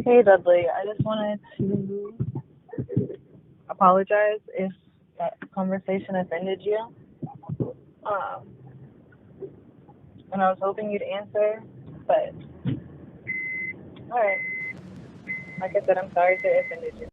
Hey Dudley, I just wanted to apologize if that conversation offended you. Um, and I was hoping you'd answer, but alright. Like I said, I'm sorry if it offended you.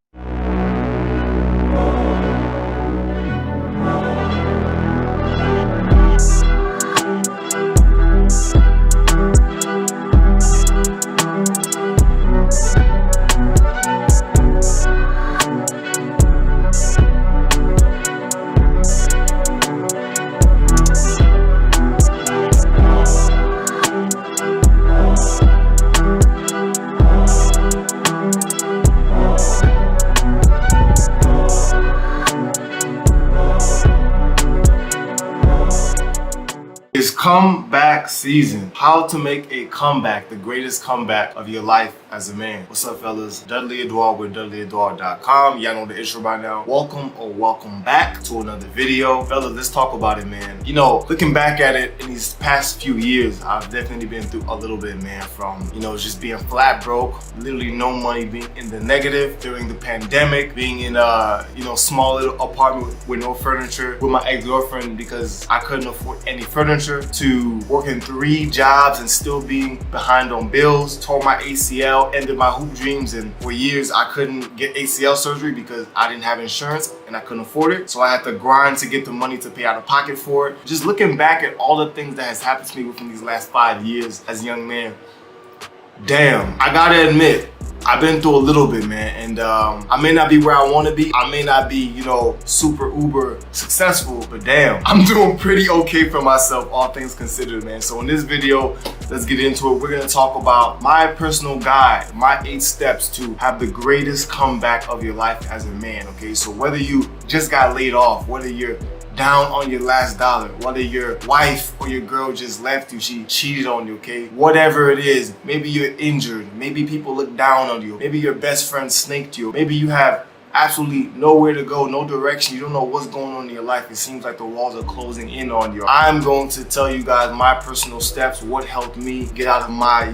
It's comeback season. How to make a comeback, the greatest comeback of your life as a man. What's up, fellas? Dudley Edouard with DudleyEdouard.com. Y'all know the intro by now. Welcome or welcome back to another video. Fellas, let's talk about it, man. You know, looking back at it in these past few years, I've definitely been through a little bit, man, from, just being flat broke, literally no money, being in the negative during the pandemic, being in a, small little apartment with no furniture with my ex-girlfriend because I couldn't afford any furniture, to working 3 jobs and still being behind on bills, tore my ACL, ended my hoop dreams, and for years I couldn't get ACL surgery because I didn't have insurance and I couldn't afford it. So I had to grind to get the money to pay out of pocket for it. Just looking back at all the things that has happened to me within these last 5 years as a young man, damn, I gotta admit, I've been through a little bit, man, and I may not be where I want to be. I may not be, super uber successful, but damn, I'm doing pretty okay for myself, all things considered, man. So in this video, let's get into it. We're gonna talk about my personal guide, my 8 steps to have the greatest comeback of your life as a man, okay? So whether you just got laid off, whether you're down on your last dollar, whether your wife or your girl just left you, she cheated on you, okay? Whatever it is, maybe you're injured, maybe people look down on you, maybe your best friend snaked you, maybe you have absolutely nowhere to go, no direction, you don't know what's going on in your life, it seems like the walls are closing in on you. I'm going to tell you guys my personal steps, what helped me get out of my,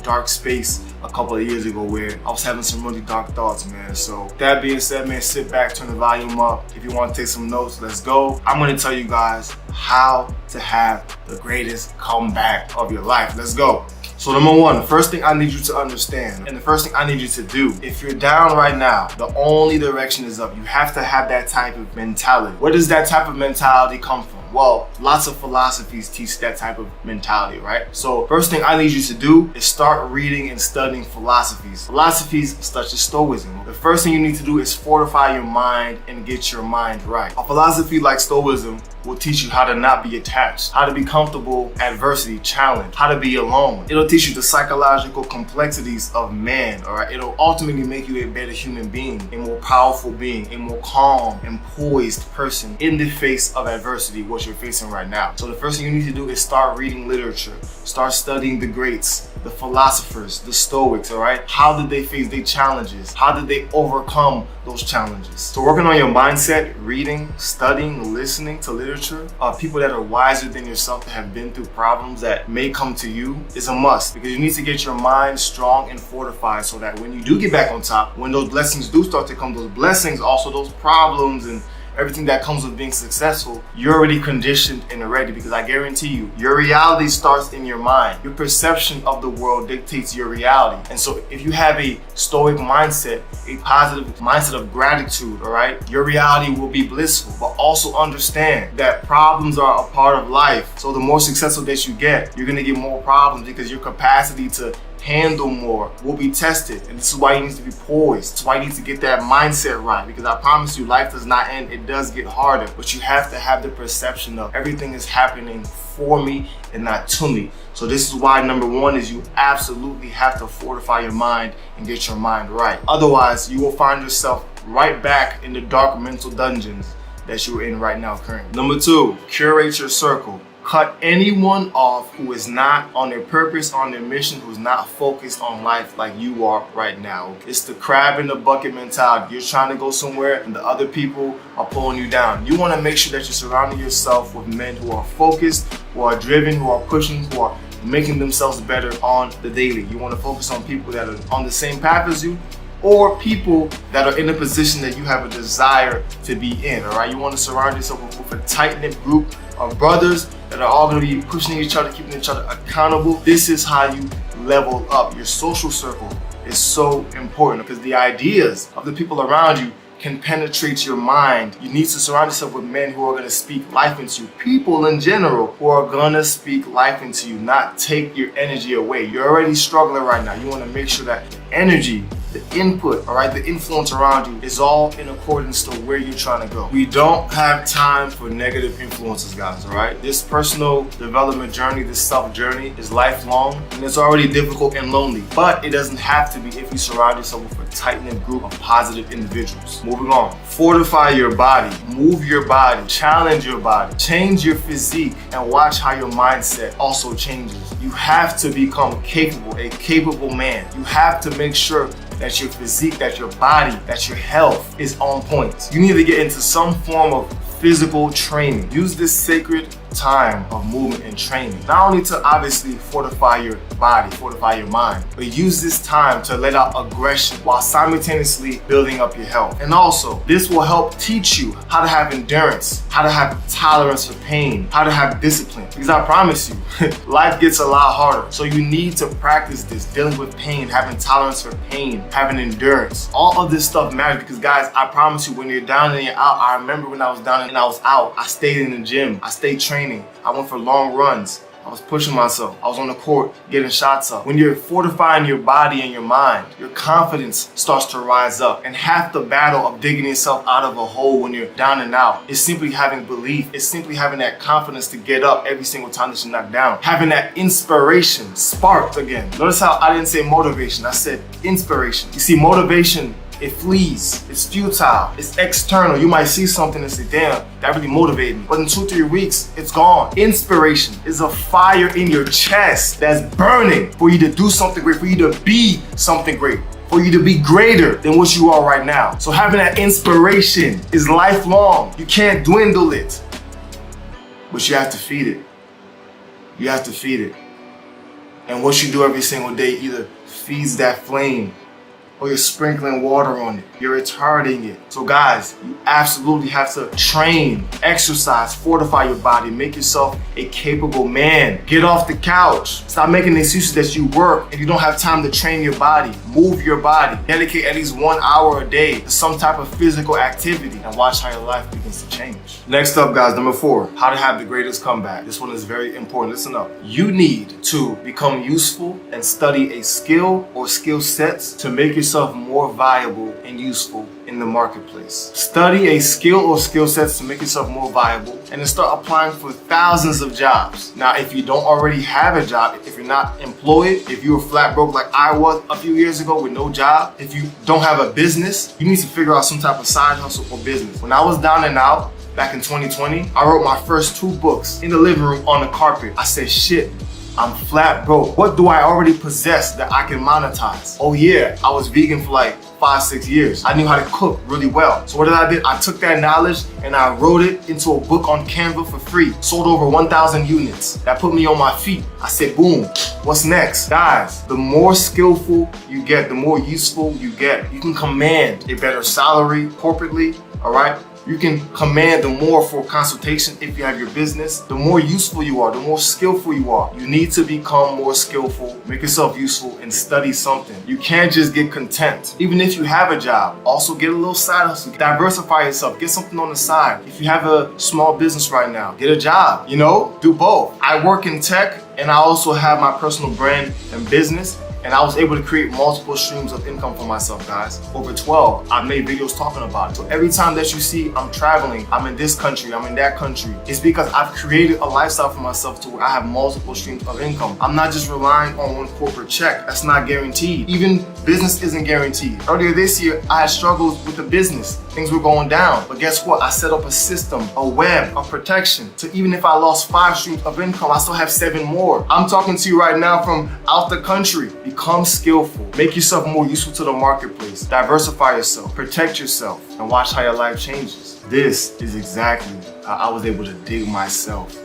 dark space a couple of years ago where I was having some really dark thoughts, man. So that being said, man, sit back, turn the volume up. If you want to take some notes, let's go. I'm going to tell you guys how to have the greatest comeback of your life. Let's go. So number 1, the first thing I need you to understand, and the first thing I need you to do, if you're down right now, the only direction is up. You have to have that type of mentality. Where does that type of mentality come from? Well, lots of philosophies teach that type of mentality, right? So first thing I need you to do is start reading and studying philosophies. Philosophies such as Stoicism. The first thing you need to do is fortify your mind and get your mind right. A philosophy like Stoicism will teach you how to not be attached, how to be comfortable, adversity, challenge, how to be alone. It'll teach you the psychological complexities of man, all right? It'll ultimately make you a better human being, a more powerful being, a more calm and poised person in the face of adversity, what you're facing right now. So the first thing you need to do is start reading literature, start studying the greats, the philosophers, the Stoics, all right? How did they face their challenges? How did they overcome those challenges? So working on your mindset, reading, studying, listening to literature, people that are wiser than yourself that have been through problems that may come to you is a must, because you need to get your mind strong and fortified so that when you do get back on top, when those blessings do start to come, those blessings, also those problems and everything that comes with being successful, you're already conditioned and ready, because I guarantee you, your reality starts in your mind. Your perception of the world dictates your reality. And so if you have a stoic mindset, a positive mindset of gratitude, all right, your reality will be blissful. But also understand that problems are a part of life. So the more successful that you get, you're gonna get more problems because your capacity to handle more will be tested. And this is why you need to be poised. That's why you need to get that mindset right, because I promise you, life does not end. It does get harder, but you have to have the perception of everything is happening for me and not to me. So this is why number 1 is you absolutely have to fortify your mind and get your mind right. Otherwise, you will find yourself right back in the dark mental dungeons that you're in right now currently. Number 2, curate your circle. Cut anyone off who is not on their purpose, on their mission, who's not focused on life like you are right now. It's the crab in the bucket mentality. You're trying to go somewhere and the other people are pulling you down. You want to make sure that you're surrounding yourself with men who are focused, who are driven, who are pushing, who are making themselves better on the daily. You want to focus on people that are on the same path as you, or people that are in a position that you have a desire to be in, all right? You want to surround yourself with a tight-knit group of brothers that are all going to be pushing each other, keeping each other accountable. This is how you level up. Your social circle is so important because the ideas of the people around you can penetrate your mind. You need to surround yourself with men who are going to speak life into you. People in general who are going to speak life into you, not take your energy away. You're already struggling right now. You want to make sure that the energy, the input, all right, the influence around you is all in accordance to where you're trying to go. We don't have time for negative influences, guys, all right? This personal development journey, this self journey is lifelong, and it's already difficult and lonely, but it doesn't have to be if you surround yourself with a tight-knit group of positive individuals. Moving on. Fortify your body, move your body, challenge your body, change your physique, and watch how your mindset also changes. You have to become capable, a capable man. You have to make sure that your physique, that your body, that your health is on point. You need to get into some form of physical training. Use this sacred time of movement and training, not only to obviously fortify your body, fortify your mind, but use this time to let out aggression while simultaneously building up your health. And also, this will help teach you how to have endurance, how to have tolerance for pain, how to have discipline. Because I promise you, life gets a lot harder. So you need to practice this, dealing with pain, having tolerance for pain, having endurance. All of this stuff matters because, guys, I promise you, when you're down and you're out, I remember when I was down and I was out, I stayed in the gym, I stayed training. I went for long runs. I was pushing myself. I was on the court getting shots up. When you're fortifying your body and your mind, your confidence starts to rise up. And half the battle of digging yourself out of a hole when you're down and out is simply having belief. It's simply having that confidence to get up every single time that you're knocked down. Having that inspiration sparked again. Notice how I didn't say motivation. I said inspiration. You see, motivation, it flees, it's futile, it's external. You might see something and say, damn, that really motivated me. But in 2-3 weeks, it's gone. Inspiration is a fire in your chest that's burning for you to do something great, for you to be something great, for you to be greater than what you are right now. So having that inspiration is lifelong. You can't dwindle it, but you have to feed it. You have to feed it. And what you do every single day either feeds that flame, or you're sprinkling water on it, you're retarding it. So guys, you absolutely have to train, exercise, fortify your body, make yourself a capable man. Get off the couch. Stop making excuses that you work and you don't have time to train your body. Move your body. Dedicate at least 1 hour a day to some type of physical activity and watch how your life begins to change. Next up, guys, number 4, how to have the greatest comeback. This one is very important. Listen up. You need to become useful and study a skill or skill sets to make yourself more valuable and useful in the marketplace. Study a skill or skill sets to make yourself more valuable and then start applying for thousands of jobs. Now, if you don't already have a job, if you're not employed, if you were flat broke like I was a few years ago with no job, if you don't have a business, you need to figure out some type of side hustle or business. When I was down and out back in 2020, I wrote my first 2 books in the living room on the carpet. I said, shit, I'm flat broke. What do I already possess that I can monetize? Oh yeah, I was vegan for like 5-6 years. I knew how to cook really well. So what did I do? I took that knowledge and I wrote it into a book on Canva for free. Sold over 1,000 units. That put me on my feet. I said, boom, what's next? Guys, the more skillful you get, the more useful you get. You can command a better salary corporately, all right? You can command the more for consultation if you have your business. The more useful you are, the more skillful you are. You need to become more skillful, make yourself useful, and study something. You can't just get content. Even if you have a job, also get a little side hustle. Diversify yourself, get something on the side. If you have a small business right now, get a job, do both. I work in tech and I also have my personal brand and business. And I was able to create multiple streams of income for myself, guys. Over 12, I made videos talking about it. So every time that you see I'm traveling, I'm in this country, I'm in that country, it's because I've created a lifestyle for myself to where I have multiple streams of income. I'm not just relying on one corporate check. That's not guaranteed. Even business isn't guaranteed. Earlier this year, I had struggles with the business. Things were going down. But guess what? I set up a system, a web of protection. So even if I lost 5 streams of income, I still have 7 more. I'm talking to you right now from out the country. Become skillful. Make yourself more useful to the marketplace. Diversify yourself. Protect yourself. And watch how your life changes. This is exactly how I was able to dig myself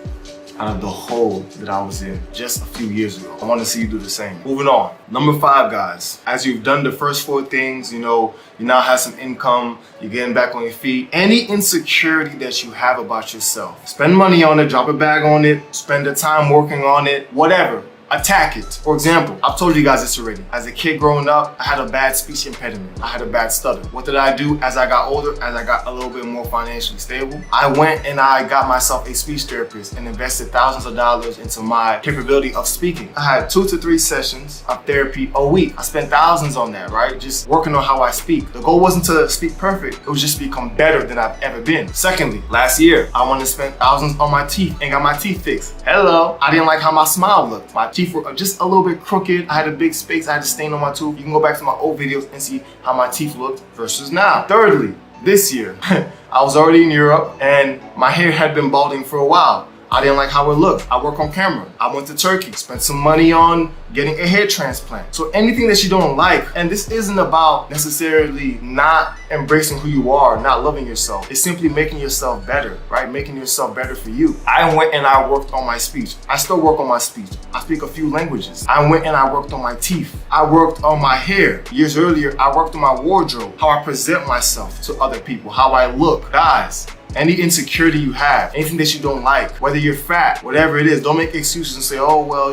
out of the hole that I was in just a few years ago. I want to see you do the same. Moving on. Number 5, guys. As you've done the first 4 things, you now have some income, you're getting back on your feet. Any insecurity that you have about yourself, spend money on it, drop a bag on it, spend the time working on it, whatever. Attack it. For example, I've told you guys this already. As a kid growing up, I had a bad speech impediment. I had a bad stutter. What did I do as I got older, as I got a little bit more financially stable? I went and I got myself a speech therapist and invested thousands of dollars into my capability of speaking. I had 2 to 3 sessions of therapy a week. I spent thousands on that, right? Just working on how I speak. The goal wasn't to speak perfect. It was just to become better than I've ever been. Secondly, last year, I wanted to spend thousands on my teeth and got my teeth fixed. Hello. I didn't like how my smile looked. My teeth were just a little bit crooked. I had a big space. I had a stain on my tooth. You can go back to my old videos and see how my teeth looked versus now. Thirdly, this year, I was already in Europe and my hair had been balding for a while. I didn't like how it looked. I work on camera. I went to Turkey, spent some money on getting a hair transplant. So anything that you don't like, and this isn't about necessarily not embracing who you are, not loving yourself. It's simply making yourself better, right? Making yourself better for you. I went and I worked on my speech. I still work on my speech. I speak a few languages. I went and I worked on my teeth. I worked on my hair. Years earlier, I worked on my wardrobe, how I present myself to other people, how I look. Guys, any insecurity you have, anything that you don't like, whether you're fat, whatever it is, don't make excuses and say, oh, well,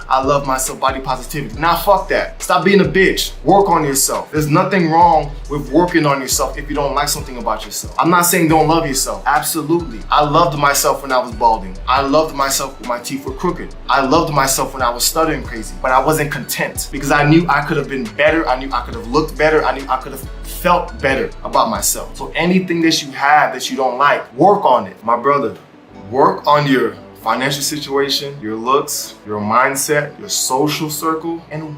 I love myself, body positivity. Nah, fuck that. Stop being a bitch. Work on yourself. There's nothing wrong with working on yourself if you don't like something about yourself. I'm not saying don't love yourself. Absolutely. I loved myself when I was balding. I loved myself when my teeth were crooked. I loved myself when I was stuttering crazy, but I wasn't content because I knew I could have been better. I knew I could have looked better. I knew I could have felt better about myself. So anything that you have that you don't like, work on it. My brother, work on your financial situation, your looks, your mindset, your social circle, and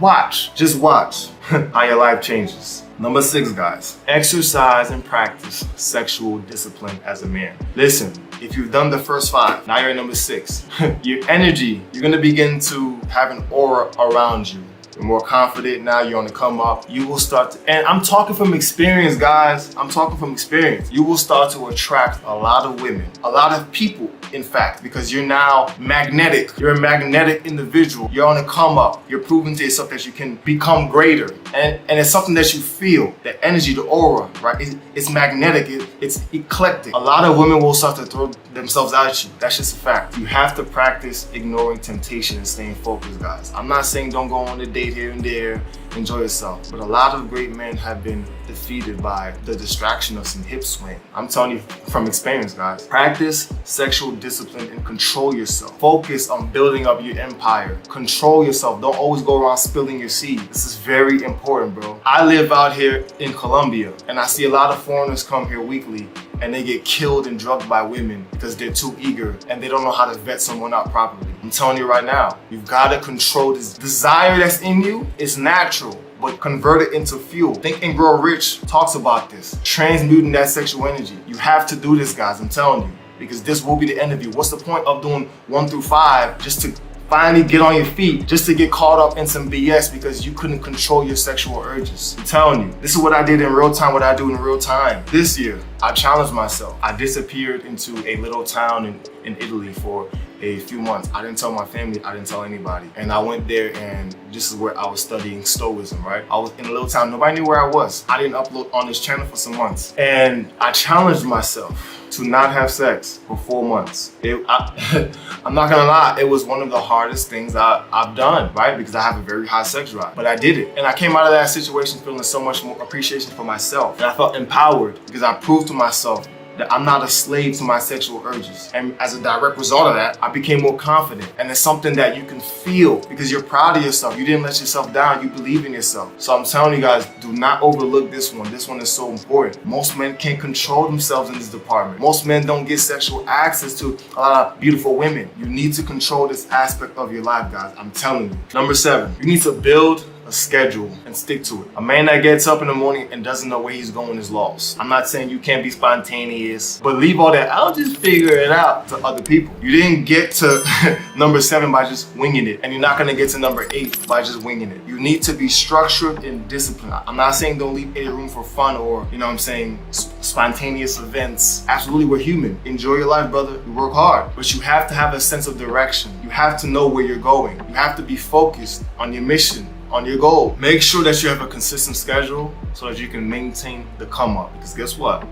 just watch how your life changes. Number 6, guys, exercise and practice sexual discipline as a man. Listen, if you've done the first 5, now you're at number 6. Your energy, you're gonna begin to have an aura around you. You're more confident now, you're on the come up. You will start to, and I'm talking from experience, guys. I'm talking from experience. You will start to attract a lot of women, a lot of people, in fact, because you're now magnetic. You're a magnetic individual. You're on the come up. You're proving to yourself that you can become greater. And it's something that you feel, the energy, the aura, right? It's magnetic, it's eclectic. A lot of women will start to throw themselves at you. That's just a fact. You have to practice ignoring temptation and staying focused, guys. I'm not saying don't go on a date here and there, enjoy yourself. But a lot of great men have been defeated by the distraction of some hip swing. I'm telling you from experience, guys. Practice sexual discipline and control yourself. Focus on building up your empire. Control yourself. Don't always go around spilling your seed. This is very important, bro. I live out here in Colombia and I see a lot of foreigners come here weekly and they get killed and drugged by women because they're too eager and they don't know how to vet someone out properly. I'm telling you right now, you've got to control this desire that's in you. It's natural, but convert it into fuel. Think and Grow Rich talks about this. Transmuting that sexual energy. You have to do this, guys, I'm telling you, because this will be the end of you. What's the point of doing 1 through 5 just to finally get on your feet, just to get caught up in some BS because you couldn't control your sexual urges? I'm telling you, this is what I did in real time, what I do in real time. This year, I challenged myself. I disappeared into a little town in Italy for a few months. I didn't tell my family, I didn't tell anybody. And I went there and this is where I was studying Stoicism, right? I was in a little town, nobody knew where I was. I didn't upload on this channel for some months. And I challenged myself to not have sex for 4 months. I'm not gonna lie, it was one of the hardest things I've done, right? Because I have a very high sex drive, but I did it. And I came out of that situation feeling so much more appreciation for myself. And I felt empowered because I proved to myself that I'm not a slave to my sexual urges. And as a direct result of that, I became more confident. And it's something that you can feel because you're proud of yourself. You didn't let yourself down, you believe in yourself. So I'm telling you guys, do not overlook this one. This one is so important. Most men can't control themselves in this department. Most men don't get sexual access to a lot of beautiful women. You need to control this aspect of your life, guys. I'm telling you. Number 7, you need to build a schedule and stick to it. A man that gets up in the morning and doesn't know where he's going is lost. I'm not saying you can't be spontaneous, but leave all that, I'll just figure it out, to other people. You didn't get to number 7 by just winging it, and you're not gonna get to number 8 by just winging it. You need to be structured and disciplined. I'm not saying don't leave any room for fun or, you know what I'm saying, spontaneous events. Absolutely, we're human. Enjoy your life, brother. You work hard, but you have to have a sense of direction. You have to know where you're going. You have to be focused on your mission, on your goal. Make sure that you have a consistent schedule so that you can maintain the come up. Because guess what?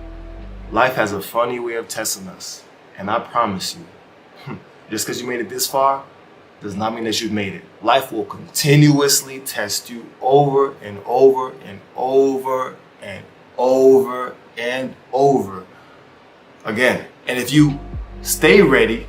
Life has a funny way of testing us. And I promise you, just because you made it this far does not mean that you've made it. Life will continuously test you over and over and over and over and over again. And if you stay ready,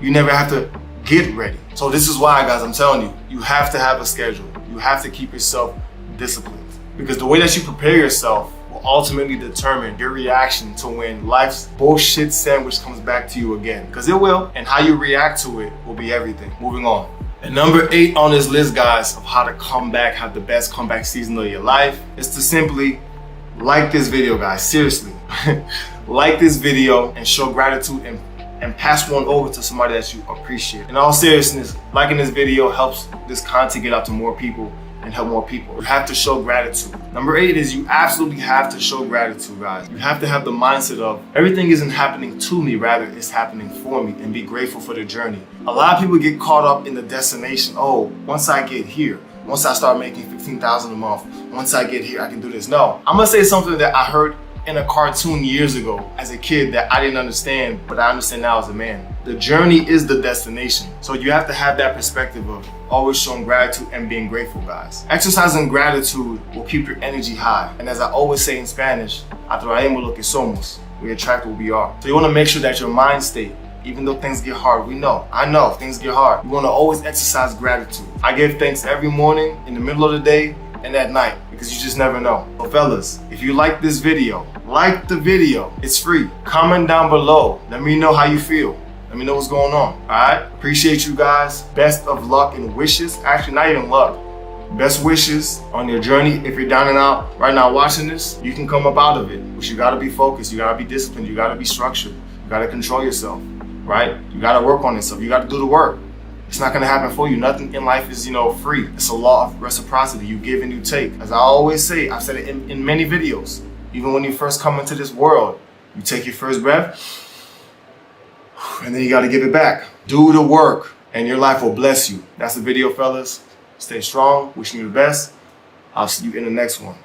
you never have to get ready. So this is why, guys, I'm telling you, you have to have a schedule. You have to keep yourself disciplined, because the way that you prepare yourself will ultimately determine your reaction to when life's bullshit sandwich comes back to you again, because it will, and how you react to it will be everything. Moving on. And number 8 on this list, guys, of how to come back, have the best comeback season of your life, is to simply like this video, guys. Seriously. Like this video and show gratitude and pass one over to somebody that you appreciate. In all seriousness, liking this video helps this content get out to more people and help more people. You have to show gratitude. Number 8 is you absolutely have to show gratitude, guys. You have to have the mindset of everything isn't happening to me, rather it's happening for me, and be grateful for the journey. A lot of people get caught up in the destination. Oh, once I get here, once I start making $15,000 a month, once I get here, I can do this. No, I'm gonna say something that I heard in a cartoon years ago as a kid that I didn't understand, but I understand now as a man. The journey is the destination. So you have to have that perspective of always showing gratitude and being grateful, guys. Exercising gratitude will keep your energy high. And as I always say in Spanish, atraemos lo que somos. We attract what we are. So you wanna make sure that your mind state, even though things get hard, I know things get hard. You wanna always exercise gratitude. I give thanks every morning, in the middle of the day, and at night, because you just never know. So fellas, if you like this video, like the video. It's free. Comment down below. Let me know how you feel. Let me know what's going on. All right? Appreciate you guys. Best of luck and wishes. Actually, not even luck. Best wishes on your journey. If you're down and out right now watching this, you can come up out of it. But you gotta be focused. You gotta be disciplined. You gotta be structured. You gotta control yourself, right? You gotta work on yourself. You gotta do the work. It's not gonna happen for you. Nothing in life is, free. It's a law of reciprocity. You give and you take. As I always say, I've said it in many videos. Even when you first come into this world, you take your first breath, and then you gotta give it back. Do the work, and your life will bless you. That's the video, fellas. Stay strong. Wishing you the best. I'll see you in the next one.